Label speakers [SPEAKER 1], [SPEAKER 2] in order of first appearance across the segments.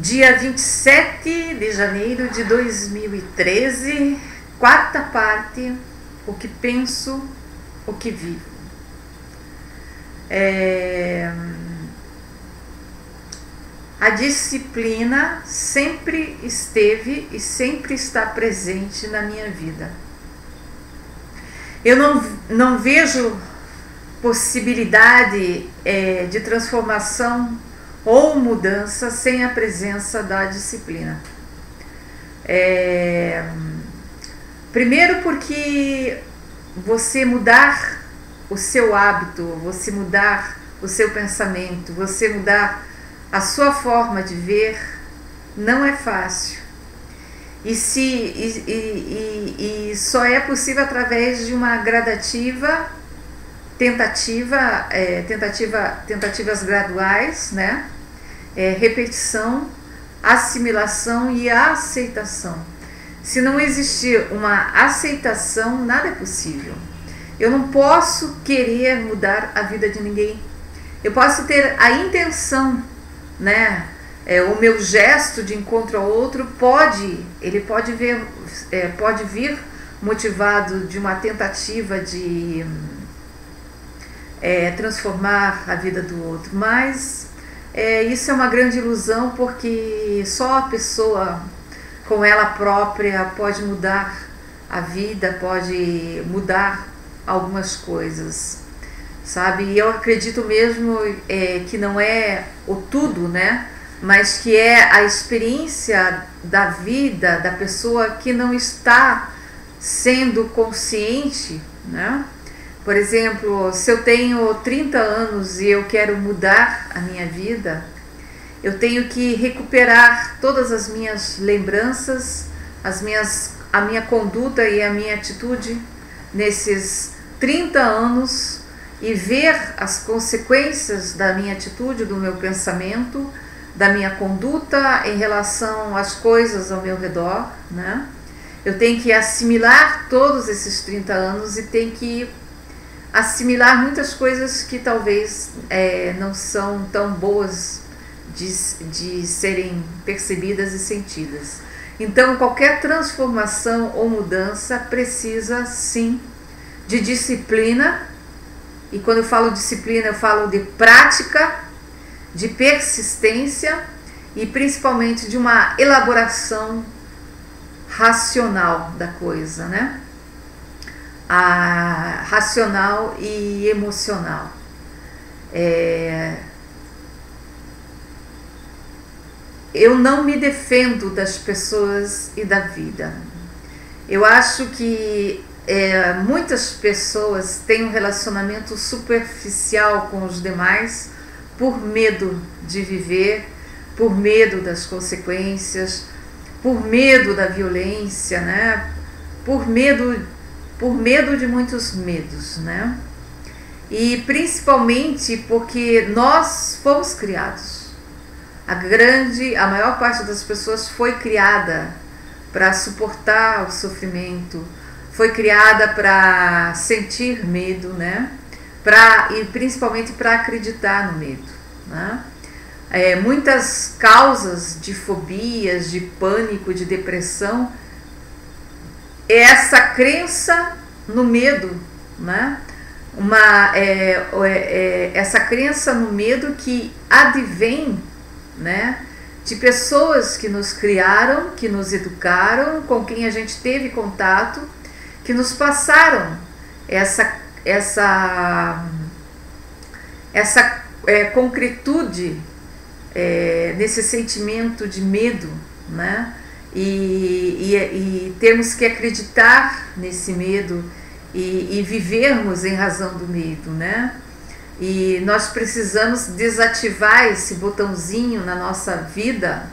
[SPEAKER 1] Dia 27 de janeiro de 2013, quarta parte, o que penso, o que vivo. A disciplina sempre esteve e sempre está presente na minha vida. Eu não vejo possibilidade de transformação ou mudança sem a presença da disciplina. Primeiro porque você mudar o seu hábito, você mudar o seu pensamento, você mudar a sua forma de ver, não é fácil. E só é possível através de uma tentativas graduais, né? Repetição, assimilação e aceitação. Se não existir uma aceitação, nada é possível. Eu não posso querer mudar a vida de ninguém. Eu posso ter a intenção, né? O meu gesto de encontro ao outro pode vir motivado de uma tentativa de transformar a vida do outro, mas isso é uma grande ilusão, porque só a pessoa com ela própria pode mudar a vida, pode mudar algumas coisas, sabe? E eu acredito mesmo que não é o tudo, né? Mas que é a experiência da vida da pessoa que não está sendo consciente, né? Por exemplo, se eu tenho 30 anos e eu quero mudar a minha vida, eu tenho que recuperar todas as minhas lembranças, a minha conduta e a minha atitude nesses 30 anos e ver as consequências da minha atitude, do meu pensamento, da minha conduta em relação às coisas ao meu redor, né? Eu tenho que assimilar todos esses 30 anos e tenho que assimilar muitas coisas que talvez não são tão boas de serem percebidas e sentidas. Então, qualquer transformação ou mudança precisa, sim, de disciplina. E quando eu falo disciplina, eu falo de prática, de persistência e principalmente de uma elaboração racional da coisa, né? Racional e emocional. Eu não me defendo das pessoas e da vida. Eu acho que muitas pessoas têm um relacionamento superficial com os demais por medo de viver, por medo das consequências, por medo da violência, né? Por medo de muitos medos, né? E principalmente porque nós fomos criados. A maior parte das pessoas foi criada para suportar o sofrimento, foi criada para sentir medo, né? E principalmente para acreditar no medo, né? Muitas causas de fobias, de pânico, de depressão, essa crença no medo, né? Essa crença no medo que advém, né, de pessoas que nos criaram, que nos educaram, com quem a gente teve contato, que nos passaram essa concretude nesse sentimento de medo, né? E temos que acreditar nesse medo e vivermos em razão do medo, né? E nós precisamos desativar esse botãozinho na nossa vida,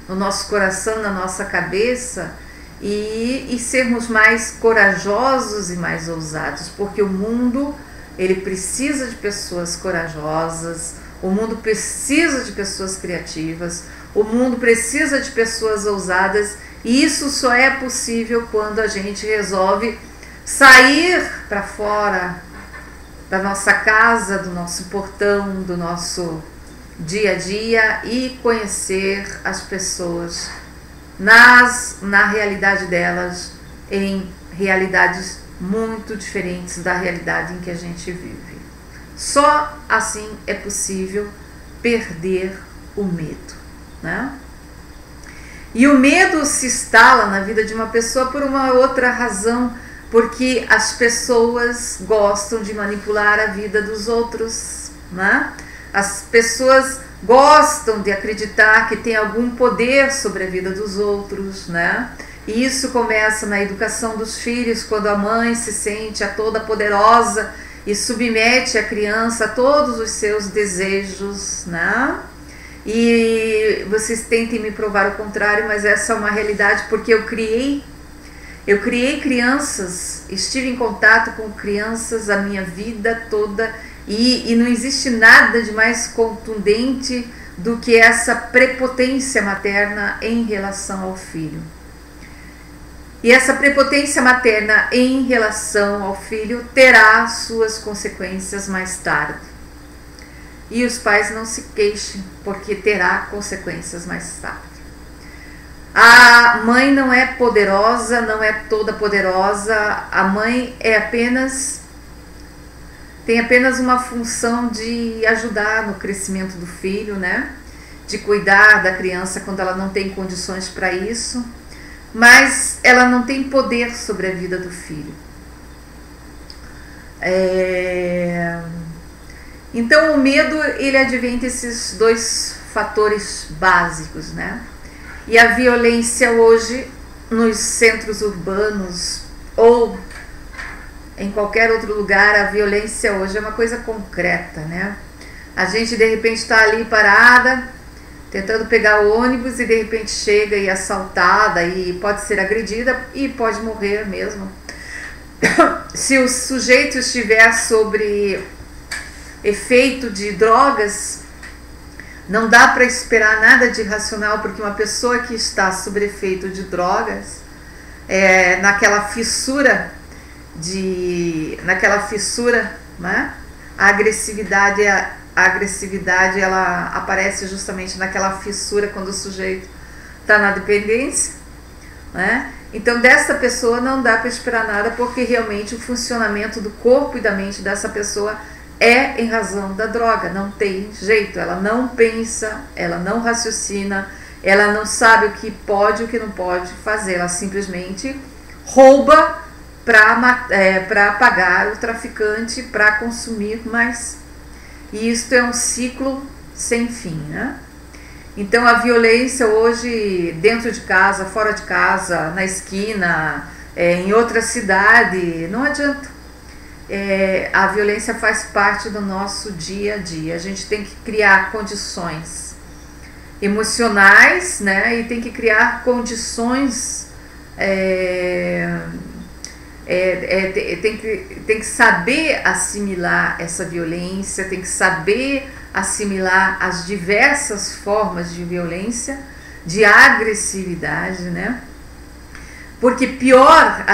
[SPEAKER 1] no nosso coração, na nossa cabeça, e sermos mais corajosos e mais ousados, porque o mundo, ele precisa de pessoas corajosas, o mundo precisa de pessoas criativas, o mundo precisa de pessoas ousadas, e isso só é possível quando a gente resolve sair para fora da nossa casa, do nosso portão, do nosso dia a dia e conhecer as pessoas na realidade delas, em realidades muito diferentes da realidade em que a gente vive. Só assim é possível perder o medo, né? E o medo se instala na vida de uma pessoa por uma outra razão, porque as pessoas gostam de manipular a vida dos outros, né? As pessoas gostam de acreditar que tem algum poder sobre a vida dos outros, né? E isso começa na educação dos filhos, quando a mãe se sente a toda poderosa e submete a criança a todos os seus desejos, né? E vocês tentem me provar o contrário, mas essa é uma realidade, porque eu criei crianças, estive em contato com crianças a minha vida toda, e não existe nada de mais contundente do que essa prepotência materna em relação ao filho. E essa prepotência materna em relação ao filho terá suas consequências mais tarde. E os pais não se queixem, porque terá consequências mais tarde. A mãe não é poderosa, não é toda poderosa. A mãe tem apenas uma função de ajudar no crescimento do filho, né? De cuidar da criança quando ela não tem condições para isso. Mas ela não tem poder sobre a vida do filho. Então o medo, ele advém desses dois fatores básicos, né? E a violência hoje nos centros urbanos ou em qualquer outro lugar, a violência hoje é uma coisa concreta, né? A gente de repente está ali parada, tentando pegar o ônibus, e de repente chega e é assaltada e pode ser agredida e pode morrer mesmo. Se o sujeito estiver sobre efeito de drogas, não dá para esperar nada de racional, porque uma pessoa que está sob efeito de drogas, naquela fissura, né? A agressividade ela aparece justamente naquela fissura quando o sujeito está na dependência, né? Então dessa pessoa não dá para esperar nada, porque realmente o funcionamento do corpo e da mente dessa pessoa é em razão da droga, não tem jeito, ela não pensa, ela não raciocina, ela não sabe o que pode e o que não pode fazer, ela simplesmente rouba para pagar o traficante, para consumir mais. E isso é um ciclo sem fim, né? Então a violência hoje, dentro de casa, fora de casa, na esquina, em outra cidade, não adianta. A violência faz parte do nosso dia a dia. A gente tem que criar condições emocionais, né? E tem que criar condições, tem que saber assimilar essa violência, tem que saber assimilar as diversas formas de violência, de agressividade, né? Porque pior,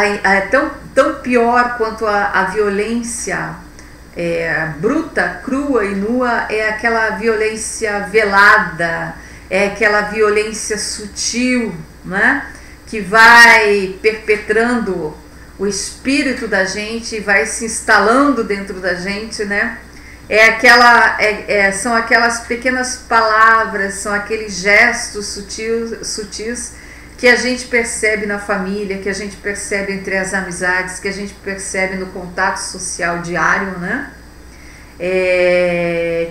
[SPEAKER 1] tão pior quanto a violência bruta, crua e nua, é aquela violência velada, é aquela violência sutil, né? Que vai perpetrando o espírito da gente, vai se instalando dentro da gente, né? São aquelas pequenas palavras, são aqueles gestos sutis que a gente percebe na família, que a gente percebe entre as amizades, que a gente percebe no contato social diário, né?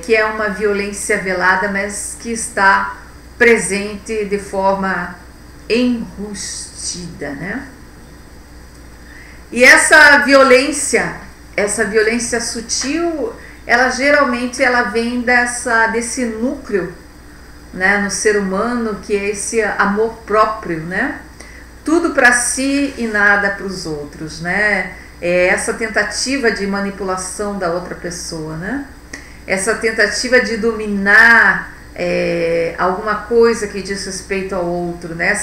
[SPEAKER 1] Que é uma violência velada, mas que está presente de forma enrustida, né? E essa violência sutil, ela geralmente vem desse núcleo, né, no ser humano, que é esse amor próprio, né? Tudo para si e nada para os outros, né? Essa tentativa de manipulação da outra pessoa, né? Essa tentativa de dominar alguma coisa que diz respeito ao outro, né?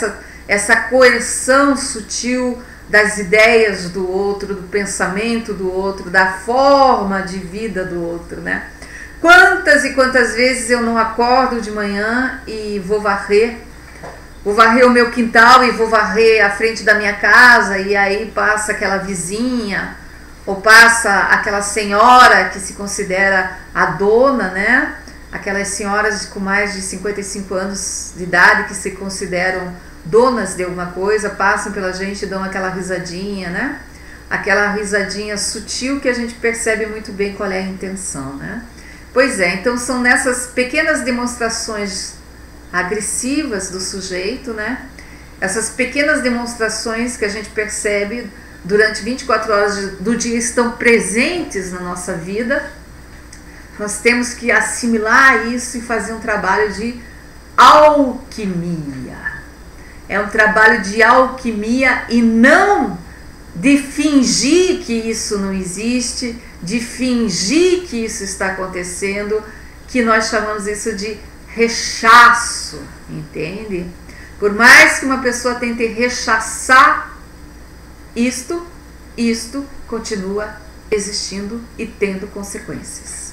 [SPEAKER 1] Essa coerção sutil das ideias do outro, do pensamento do outro, da forma de vida do outro, né? Quantas e quantas vezes eu não acordo de manhã e vou varrer o meu quintal e vou varrer a frente da minha casa, e aí passa aquela vizinha ou passa aquela senhora que se considera a dona, né? Aquelas senhoras com mais de 55 anos de idade que se consideram donas de alguma coisa, passam pela gente e dão aquela risadinha, né? Aquela risadinha sutil que a gente percebe muito bem qual é a intenção, né? Pois é, então são nessas pequenas demonstrações agressivas do sujeito, né? Essas pequenas demonstrações que a gente percebe durante 24 horas do dia estão presentes na nossa vida. Nós temos que assimilar isso e fazer um trabalho de alquimia. É um trabalho de alquimia e não de fingir que isso não existe, de fingir que isso está acontecendo, que nós chamamos isso de rechaço, entende? Por mais que uma pessoa tente rechaçar isto continua existindo e tendo consequências.